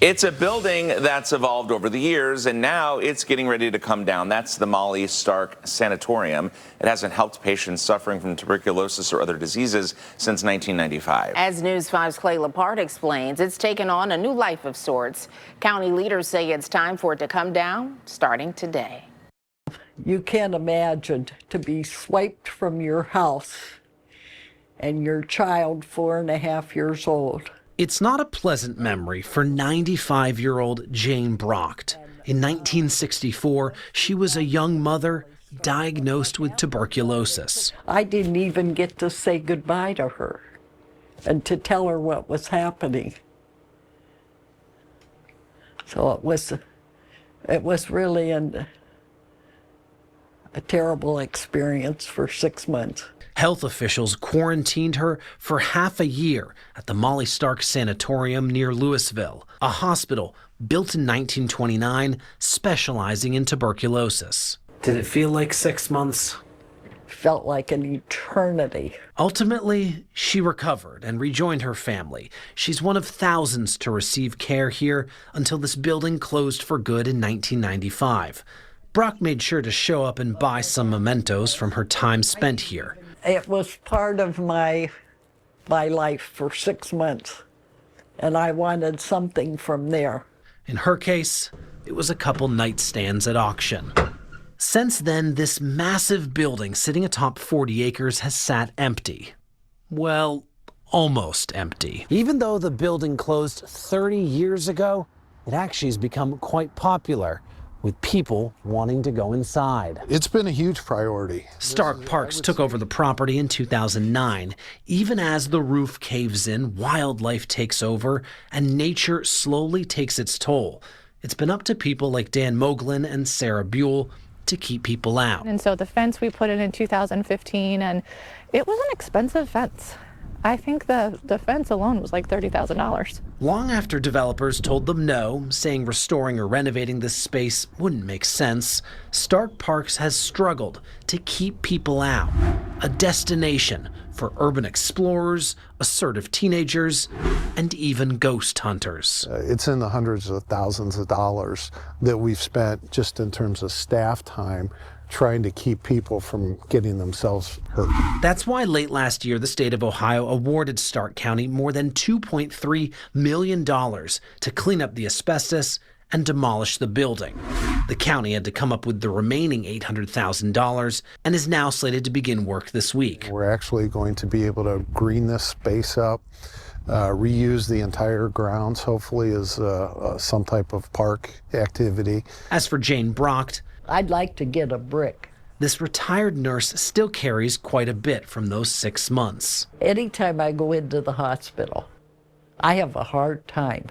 It's a building that's evolved over the years, and now it's getting ready to come down. That's the Molly Stark Sanatorium. It hasn't helped patients suffering from tuberculosis or other diseases since 1995. As News 5's Clay Lepard explains, it's taken on a new life of sorts. County leaders say it's time for it to come down, starting today. You can't imagine to be swiped from your house and your child 4.5 years old. It's not a pleasant memory for 95-year-old Jane Brocht. In 1964, she was a young mother diagnosed with tuberculosis. I didn't even get to say goodbye to her and to tell her what was happening. So it was really a terrible experience for 6 months. Health officials quarantined her for half a year at the Molly Stark Sanatorium near Louisville, a hospital built in 1929 specializing in tuberculosis. Did it feel like 6 months? Felt like an eternity. Ultimately, she recovered and rejoined her family. She's one of thousands to receive care here until this building closed for good in 1995. Brock made sure to show up and buy some mementos from her time spent here. It was part of my life for 6 months, and I wanted something from there. In her case, it was a couple nightstands at auction. Since then, this massive building sitting atop 40 acres has sat empty. Well, almost empty. Even though the building closed 30 years ago, it actually has become quite popular, with people wanting to go inside. It's been a huge priority. Stark Parks took over the property in 2009. Even as the roof caves in, wildlife takes over, and nature slowly takes its toll. It's been up to people like Dan Moglin and Sarah Buell to keep people out. And so the fence we put in 2015, and it was an expensive fence. I think the fence alone was like $30,000. Long after developers told them no, saying restoring or renovating this space wouldn't make sense, Stark Parks has struggled to keep people out. A destination for urban explorers, assertive teenagers, and even ghost hunters. It's in the hundreds of thousands of dollars that we've spent just in terms of staff time trying to keep people from getting themselves hurt. That's why late last year, the state of Ohio awarded Stark County more than $2.3 million to clean up the asbestos and demolish the building. The county had to come up with the remaining $800,000 and is now slated to begin work this week. We're actually going to be able to green this space up, reuse the entire grounds, hopefully as some type of park activity. As for Jane Brocht, I'd like to get a brick. This retired nurse still carries quite a bit from those 6 months. Anytime I go into the hospital, I have a hard time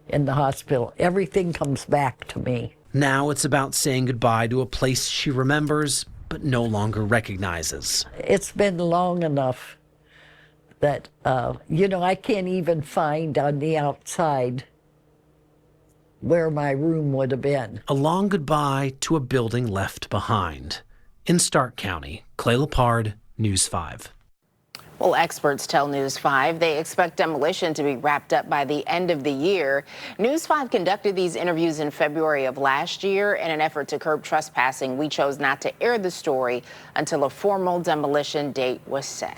in the hospital. Everything comes back to me. Now it's about saying goodbye to a place she remembers but no longer recognizes. It's been long enough that, I can't even find on the outside where my room would have been. A long goodbye to a building left behind. In Stark County, Clay Lepard, News 5. Well, experts tell News 5 they expect demolition to be wrapped up by the end of the year. News 5 conducted these interviews in February of last year. In an effort to curb trespassing, we chose not to air the story until a formal demolition date was set.